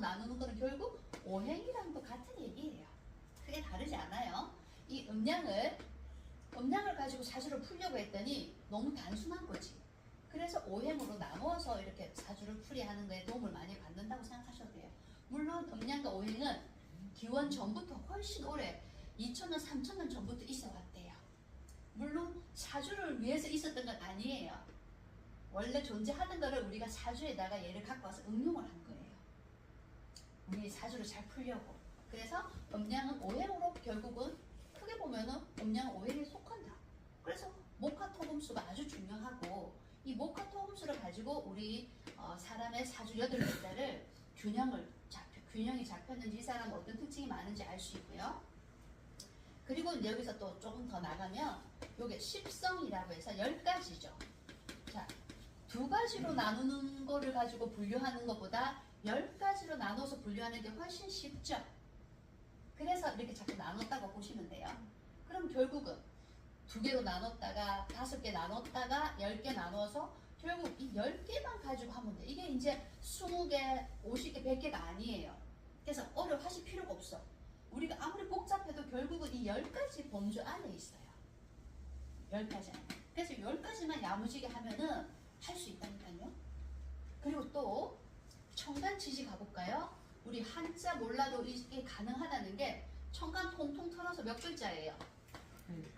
나누는 거는 결국 오행이랑도 같은 얘기예요. 크게 다르지 않아요. 이 음양을 가지고 사주를 풀려고 했더니 너무 단순한 거지. 그래서 오행으로 나누어서 이렇게 사주를 풀이하는 거에 도움을 많이 받는다고 생각하셔도 돼요. 물론 음양과 오행은 기원 전부터 훨씬 오래 2000년, 3000년 전부터 있어 왔대요. 물론 사주를 위해서 있었던 건 아니에요. 원래 존재하던 거를 우리가 사주에다가 얘를 갖고 와서 응용을 한 거예요. 우리 사주를 잘 풀려고. 그래서 음양은 오행으로 결국은 크게 보면은 음양은 오행에 속한다. 그래서 목화토금수가 아주 중요하고 이 목화토금수를 가지고 우리 사람의 사주 8글자를 균형이 잡혔는지 이 사람은 어떤 특징이 많은지 알 수 있고요. 그리고 여기서 또 조금 더 나가면 요게 십성이라고 해서 10가지죠. 자, 2가지로 나누는 거를 가지고 분류하는 것보다 10가지로 나눠서 분류하는 게 훨씬 쉽죠. 그래서 이렇게 자꾸 나눴다고 보시면 돼요. 그럼 결국은 2개로 나눴다가 5개 나눴다가 10개 나눠서 결국 이 10개만 가지고 하면 돼. 이게 이제 20개, 50개, 100개가 아니에요. 그래서 어려워하실 필요가 없어. 우리가 아무리 복잡해도 결국은 이 10가지 범주 안에 있어요. 10가지 안에. 그래서 10가지만 야무지게 하면은 할 수 있다니까요. 그리고 또 천간지지 가볼까요? 우리 한자 몰라도 이게 가능하다는 게 천간 통통 털어서 몇 글자예요?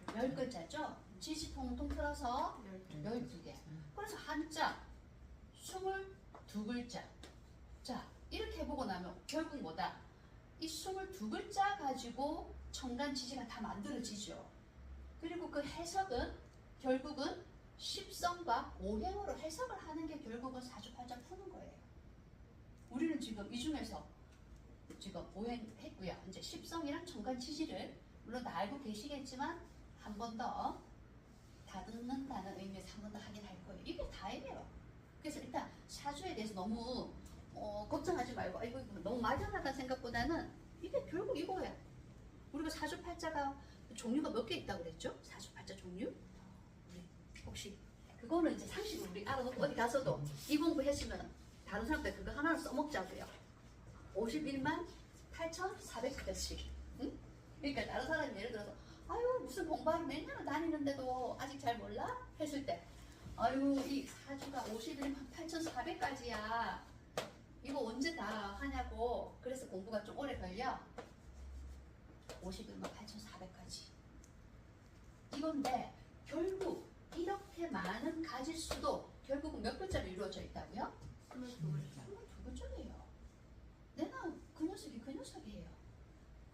10글자죠? 지지 통통 털어서 12개. 그래서 한자 22글자. 자, 이렇게 해보고 나면 결국 뭐다? 이 22글자 가지고 천간지지가 다 만들어지죠. 그리고 그 해석은 결국은 십성과 오행으로 해석을 하는 게 결국은 사주팔자 푸는 거예요. 우리는 지금 이 중에서 지금 오행 했고요. 이제 십성이랑 천간지지를 물론 다 알고 계시겠지만 한 번 더 다듬는다는 의미에서 한 번 더 확인할 거예요. 이게 다예요. 그래서 일단 사주에 대해서 너무 걱정하지 말고 이거 너무 막연하다는 생각보다는 이게 결국 이거예요. 우리가 사주팔자가 종류가 몇 개 있다고 그랬죠? 사주팔자 종류? 혹시 그거는 이제 상식으로 우리 알아놓고 어디 가서도 이 공부했으면 다른 사람들 그거 하나를 써먹자고요. 51만 8,400개씩. 응? 그러니까 다른 사람이 예를 들어서 아유 무슨 공부하러 몇 년을 다니는데도 아직 잘 몰라? 했을 때 아유 이 사주가 51만 8,400까지야. 이거 언제 다 하냐고. 그래서 공부가 좀 오래 걸려. 51만 8,400까지. 이건데 결국 이렇게 많은 가질 수도 결국은 몇 글자로 이루어져 있다고요? 22글자예요. 내가 그 녀석이 그 녀석이에요.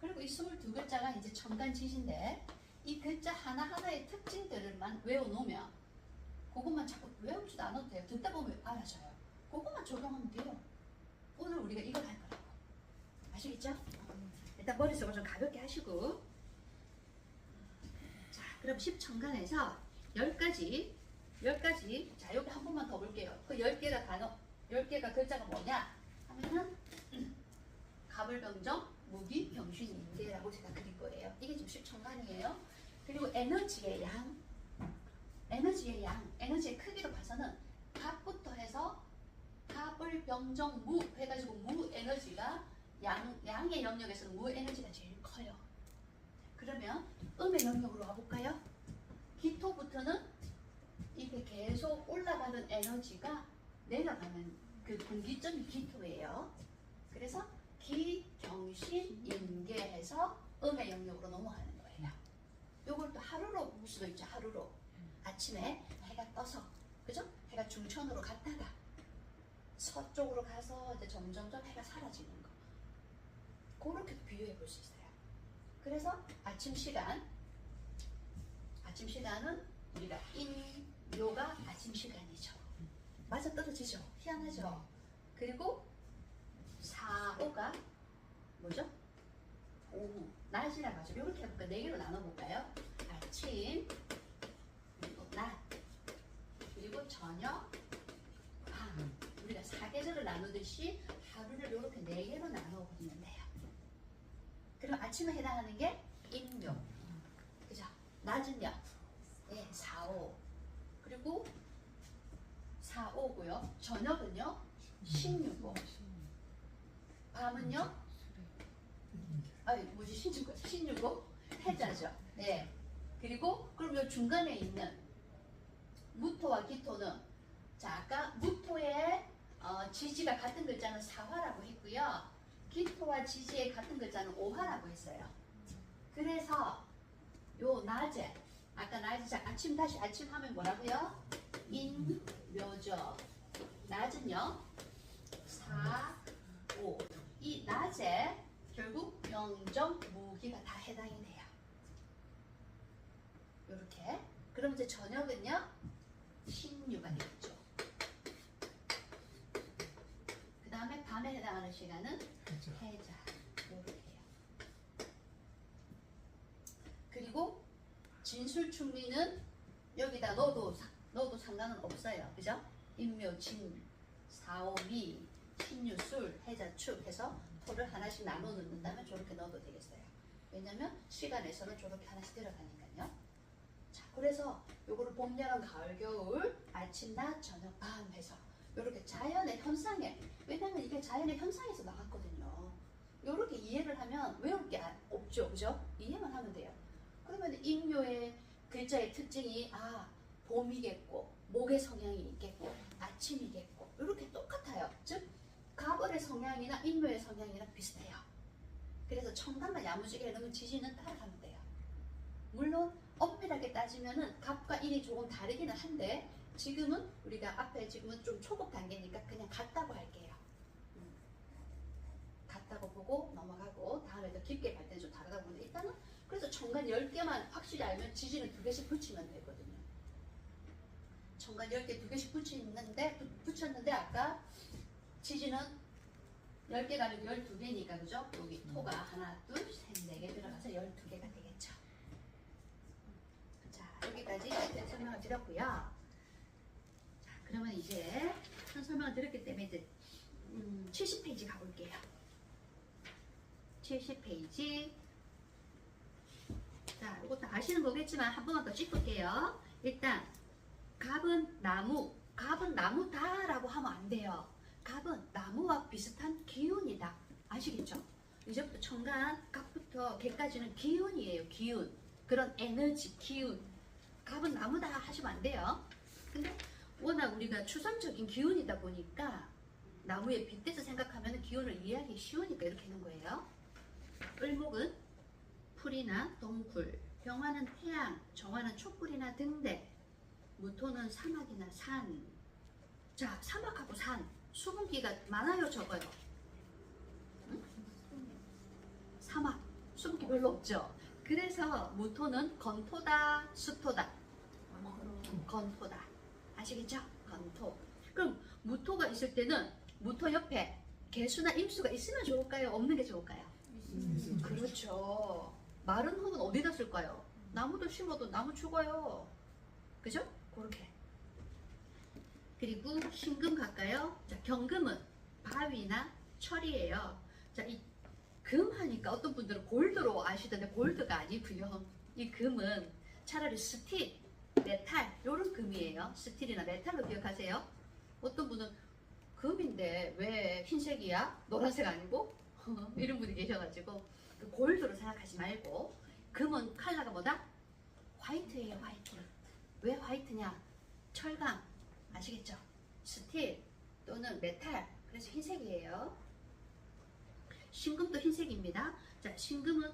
그리고 이 22글자가 이제 천간지지인데 이 글자 하나하나의 특징들만 외워놓으면 그것만 자꾸 외우지도 않아도 돼요. 듣다 보면 알아져요. 그것만 적용하면 돼요. 오늘 우리가 이걸 할 거라고. 아시겠죠? 일단 머릿속을 좀 가볍게 하시고 자 그럼 10천간에서 10가지 자 여기 한 번만 더 볼게요. 그 10개가 단어 10개가 글자가 뭐냐 하면은 가불병정 무기 병신 인계라고 제가 그릴 거예요. 이게 지금 10천간이에요. 그리고 에너지의 양 에너지의 크기로 봐서는 갑부터 해서 가불병정 무 해가지고 무 에너지가 양의 영역에서는 무 에너지가 제일 커요. 그러면 음의 영역으로 와볼까요? 기토부터는 이게 계속 올라가는 에너지가 내려가는 그 분기점이 기토예요. 그래서 기, 경신, 인계해서 음의 영역으로 넘어가는 거예요. 요걸 또 하루로 볼 수도 있죠. 하루로. 아침에 해가 떠서 그죠? 해가 중천으로 갔다가 서쪽으로 가서 이제 점점점 해가 사라지는 거. 그렇게 비유해 볼 수 있어요. 그래서 아침 시간은 우리가 인묘가 아침 시간이죠. 맞아 떨어지죠. 희한하죠. 그리고 사오가 뭐죠? 오후 낮이라고 하죠. 이렇게 해볼까? 4개로 나눠볼까요? 아침 그리고 낮 그리고 저녁 밤. 우리가 사계절을 나누듯이 하루를 이렇게 4개로 나눠버리면 돼요. 그럼 아침에 해당하는 게 인묘 그죠? 낮은요? 네, 4오 그리고 4오고요. 저녁은요? 16오 밤은요? 아니 뭐지 신유고 해자죠. 네. 그리고 그럼 요 중간에 있는 무토와 기토는 자 아까 무토의 지지가 같은 글자는 사화라고 했고요. 기토와 지지의 같은 글자는 오화라고 했어요. 그래서 요 낮에 아까 낮에 자 아침 다시 아침 하면 뭐라고요? 인묘죠. 낮은요 4, 5. 이 낮에 결국 명정 무기가 다 해당이 돼요. 요렇게. 그럼 이제 저녁은요 신유가 되겠죠. 그 다음에 밤에 해당하는 시간은 해자. 요렇게요. 그리고 진술충리는 여기다 넣어도 상관은 없어요. 그죠? 인묘, 진, 사오, 미, 신유, 술, 해자, 축 해서 토를 하나씩 나눠 넣는다면 저렇게 넣어도 되겠어요. 왜냐면 시간에서는 저렇게 하나씩 들어가니까요. 자, 그래서 요거를 봄, 여름, 가을, 겨울, 아침, 낮, 저녁, 밤 해서 요렇게 자연의 현상에, 왜냐면 이게 자연의 현상에서 나왔거든요. 요렇게 이해를 하면 외울 게 없죠. 그죠? 이해만 하면 돼요. 그러면 인묘의 글자의 특징이 봄이겠고 목의 성향이 있겠고 아침이겠고 이렇게 똑같아요. 즉 갑을의 성향이나 인묘의 성향이랑 비슷해요. 그래서 청간과 야무지게 넣으면 지지는 따라가면 돼요. 물론 엄밀하게 따지면은 갑과 인이 조금 다르기는 한데 지금은 우리가 앞에 지금은 좀 초급 단계니까 그냥 같다고 할게요. 같다고 보고 넘어가고 다음에 더 깊게 갈 때는 좀 다르다고 보는데 일단은 그래서 청간 10개만 확실히 알면 지지는 2개씩 붙이면 되거든요. 청간 10개 2개씩 붙였는데 아까 지지는 10개가 아니고 12개니까 그죠? 여기 토가 하나, 둘, 셋, 4개 들어가서 12개가 되겠죠. 자, 여기까지 설명을 드렸고요. 자, 그러면 이제 설명을 드렸기 때문에 이제 70페이지 가볼게요. 70페이지. 자, 이것도 아시는 거겠지만 한 번만 더 짚을게요. 일단 갑은 나무다라고 하면 안 돼요. 갑은 나무와 비슷한 기운이다. 아시겠죠? 이제부터 청간, 갑부터 개까지는 기운이에요. 기운. 그런 에너지, 기운. 갑은 나무다 하시면 안 돼요. 근데 워낙 우리가 추상적인 기운이다 보니까 나무에 빗대서 생각하면 기운을 이해하기 쉬우니까 이렇게 하는 거예요. 을목은 풀이나 동굴, 병화는 태양, 정화는 촛불이나 등대, 무토는 사막이나 산. 자, 사막하고 산, 수분기가 많아요, 적어요? 응? 사막, 수분기 별로 없죠? 그래서 무토는 건토다, 수토다. 건토다. 아시겠죠? 건토. 그럼 무토가 있을 때는 무토 옆에 개수나 임수가 있으면 좋을까요? 없는 게 좋을까요? 그렇죠. 마른 흙은 어디다 쓸까요? 나무도 심어도 나무 죽어요. 그죠? 그렇게. 그리고 신금 갈까요? 자, 경금은 바위나 철이에요. 자, 이 금 하니까 어떤 분들은 골드로 아시던데 골드가 아니고요. 이 금은 차라리 스틸, 메탈 이런 금이에요. 스틸이나 메탈로 기억하세요. 어떤 분은 금인데 왜 흰색이야? 노란색 아니고? 이런 분이 계셔가지고 그 골드로 생각하지 말고 금은 컬러가 뭐다? 화이트예요. 화이트. 왜 화이트냐? 철강 아시겠죠? 스틸 또는 메탈 그래서 흰색이에요. 신금도 흰색입니다. 자, 신금은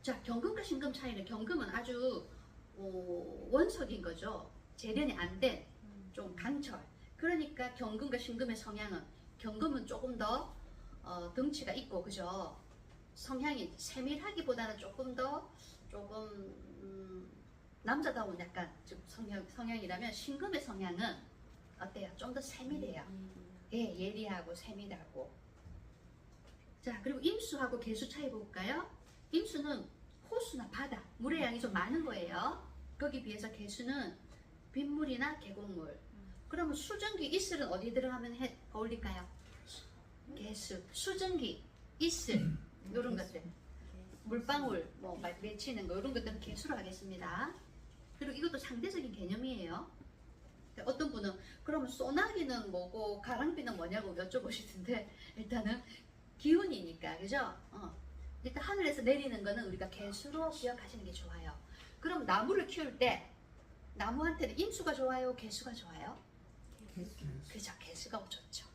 자 경금과 신금 차이는 경금은 아주 원석인 거죠. 재련이 안 된 좀 강철. 그러니까 경금과 신금의 성향은 경금은 조금 더 덩치가 있고 그죠? 성향이 세밀하기보다는 조금 남자다운 약간 좀 성향이라면 신금의 성향은 어때요? 좀 더 세밀해요. 예, 예리하고 세밀하고. 자, 그리고 임수하고 개수 차이 볼까요? 임수는 호수나 바다, 물의 양이 좀 많은 거예요. 거기 비해서 개수는 빗물이나 계곡물. 그러면 수증기, 이슬은 어디 들어가면 어울릴까요? 개수, 수증기, 이슬 이런 것들. 물방울, 뭐 맺히는 거 이런 것들은 개수로 하겠습니다. 그리고 이것도 상대적인 개념이에요. 어떤 분은 그러면 소나기는 뭐고 가랑비는 뭐냐고 여쭤보시던데 일단은 기운이니까, 그죠? 일단 하늘에서 내리는 거는 우리가 개수로 기억하시는 게 좋아요. 그럼 나무를 키울 때 나무한테는 임수가 좋아요, 개수가 좋아요? 그죠, 개수가 좋죠.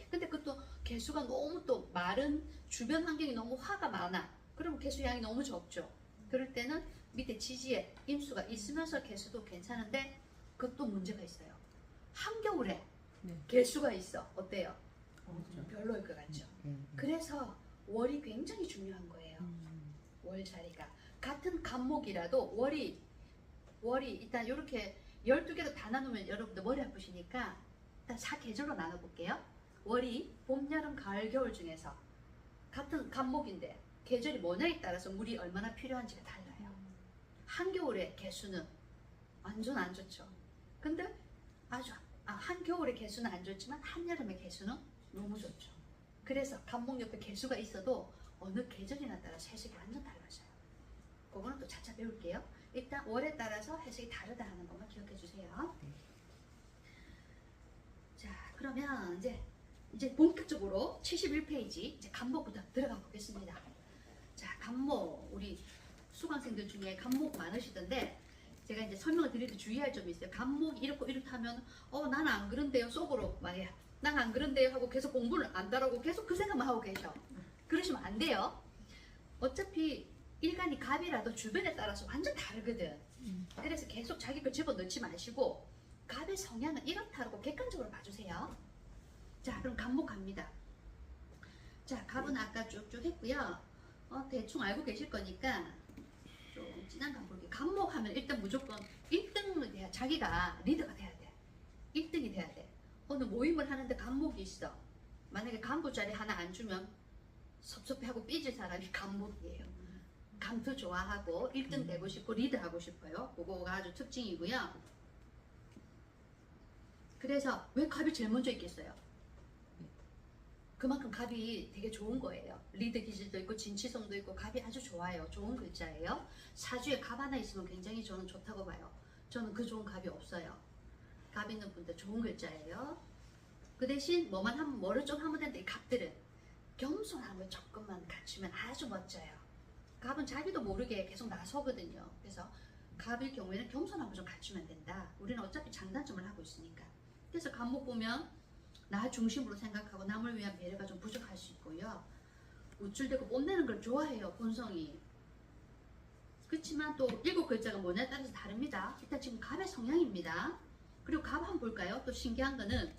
근데 그것도 개수가 너무 또 마른 주변 환경이 너무 화가 많아. 그러면 개수 양이 너무 적죠. 그럴 때는 밑에 지지에 임수가 있으면서 개수도 괜찮은데 그것도 문제가 있어요. 한겨울에 개수가 있어. 어때요? 별로일 것 같죠. 그래서 월이 굉장히 중요한 거예요. 월 자리가. 같은 간목이라도 월이 일단 이렇게 12개로 다 나누면 여러분들 머리 아프시니까 일단 4계절로 나눠볼게요. 월이 봄, 여름, 가을, 겨울 중에서 같은 간목인데 계절이 뭐냐에 따라서 물이 얼마나 필요한지가 달라요. 한겨울의 개수는 완전 안 좋죠. 근데 한겨울의 개수는 안 좋지만 한여름의 개수는 너무 좋죠. 그래서 간목 옆에 개수가 있어도 어느 계절이나 따라서 해석이 완전 달라져요. 그거는 또 차차 배울게요. 일단 월에 따라서 해석이 다르다 하는 것만 기억해 주세요. 자, 그러면 이제 본격적으로 71페이지 이제 간목부터 들어가 보겠습니다. 자, 간목, 우리 수강생들 중에 간목 많으시던데 제가 이제 설명을 드릴 때 주의할 점이 있어요. 간목이 이렇고 이렇다면 나는 안 그런데요 속으로 말이야. 난 안 그런데요 하고 계속 공부를 안 따라고 계속 그 생각만 하고 계셔. 그러시면 안 돼요. 어차피 일간이 갑이라도 주변에 따라서 완전 다르거든. 그래서 계속 자기 걸 집어넣지 마시고 갑의 성향은 이렇다고 객관적으로 봐주세요. 자, 그럼 간목 갑니다. 자, 갑은 아까 쭉쭉 했고요. 대충 알고 계실 거니까 좀 진한 간 볼게요. 간목 하면 일단 무조건 1등을 돼야 자기가 리더가 돼야 돼. 1등이 돼야 돼. 어느 모임을 하는데 간목이 있어. 만약에 간부 자리 하나 안 주면 섭섭해하고 삐질 사람이 간목이에요. 감투 좋아하고 1등 되고 싶고 리드하고 싶어요. 그거가 아주 특징이고요. 그래서 왜 갑이 제일 먼저 있겠어요? 그만큼 갑이 되게 좋은 거예요. 리드 기질도 있고 진취성도 있고 갑이 아주 좋아요. 좋은 글자예요. 사주에 갑 하나 있으면 굉장히 저는 좋다고 봐요. 저는 그 좋은 갑이 없어요. 갑 있는 분들 좋은 글자예요. 그 대신 뭐를 좀 하면 되는데 이 갑들은 겸손함을 조금만 갖추면 아주 멋져요. 갑은 자기도 모르게 계속 나서거든요. 그래서 갑의 경우에는 겸손함을 좀 갖추면 된다. 우리는 어차피 장단점을 하고 있으니까. 그래서 갑목 보면 나 중심으로 생각하고 남을 위한 배려가 좀 부족할 수 있고요. 우쭐대고 뽐내는 걸 좋아해요. 본성이. 그렇지만 또 7글자가 뭐냐에 따라서 다릅니다. 일단 지금 갑의 성향입니다. 그리고 갑 한번 볼까요? 또 신기한 거는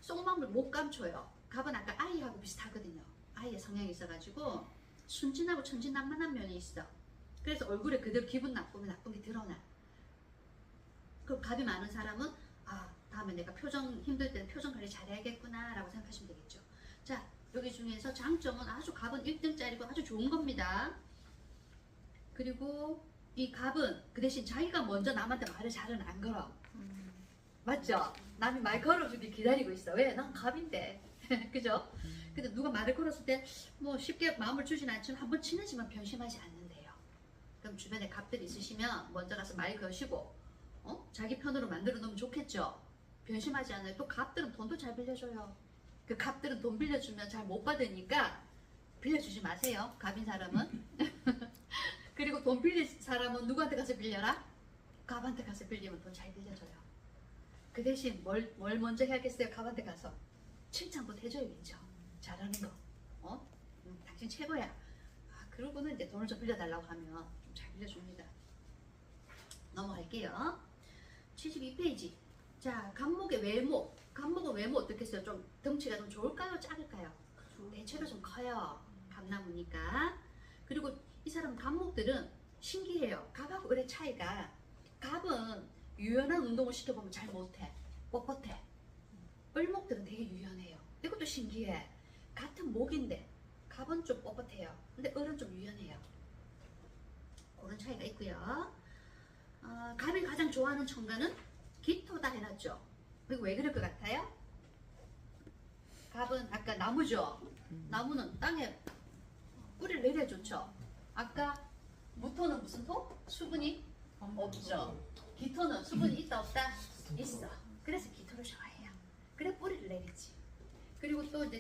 속마음을 못 감춰요. 갑은 아까 아이하고 비슷하거든요. 아이의 성향이 있어가지고 순진하고 천진난만한 면이 있어. 그래서 얼굴에 그대로 기분 나쁘면 나쁜 게 드러나. 그럼 갑이 많은 사람은 다음에 내가 힘들 때는 표정 관리 잘해야겠구나 라고 생각하시면 되겠죠. 자, 여기 중에서 장점은 아주 갑은 1등짜리고 아주 좋은 겁니다. 그리고 이 갑은 그 대신 자기가 먼저 남한테 말을 잘은 안 걸어. 맞죠? 남이 말 걸어주길 기다리고 있어. 왜? 난 갑인데. 그죠? 근데 누가 말을 걸었을 때 뭐 쉽게 마음을 주진 않지만 한번 친해지면 변심하지 않는데요. 그럼 주변에 갑들이 있으시면 먼저 가서 말 거시고 자기 편으로 만들어 놓으면 좋겠죠. 변심하지 않아요. 또 갑들은 돈도 잘 빌려줘요. 그 갑들은 돈 빌려주면 잘 못 받으니까 빌려주지 마세요. 갑인 사람은. 그리고 돈 빌릴 사람은 누구한테 가서 빌려라? 갑한테 가서 빌리면 돈 잘 빌려줘요. 그 대신 뭘 먼저 해야겠어요? 갑한테 가서 칭찬부터 해줘야겠죠. 잘하는 거. 당신 최고야. 그러고는 이제 돈을 좀 빌려달라고 하면 좀 잘 빌려줍니다. 넘어갈게요. 72페이지. 자, 간목의 외모. 간목은 외모 어떻겠어요? 좀 덩치가 좀 좋을까요? 작을까요? 대체로 좀 커요. 감나무니까. 그리고 이 사람 간목들은 신기해요. 갑하고 을의 차이가, 갑은 유연한 운동을 시켜보면 잘 못해. 뻣뻣해. 을목들은 되게 유연해요. 이것도 신기해. 같은 목인데 갑은 좀 뻣뻣해요. 근데 을은 좀 유연해요. 그런 차이가 있고요. 갑이 가장 좋아하는 청가는 기토다 해놨죠. 그리고 왜 그럴 것 같아요? 갑은 아까 나무죠. 나무는 땅에 뿌리를 내려 좋죠. 아까 무토는 무슨 토? 수분이 없죠. 기토는 수분이 있다 없다? 있어. 그래서 기토를 좋아해요. 그래 뿌리를 내리지. 그리고 또 이제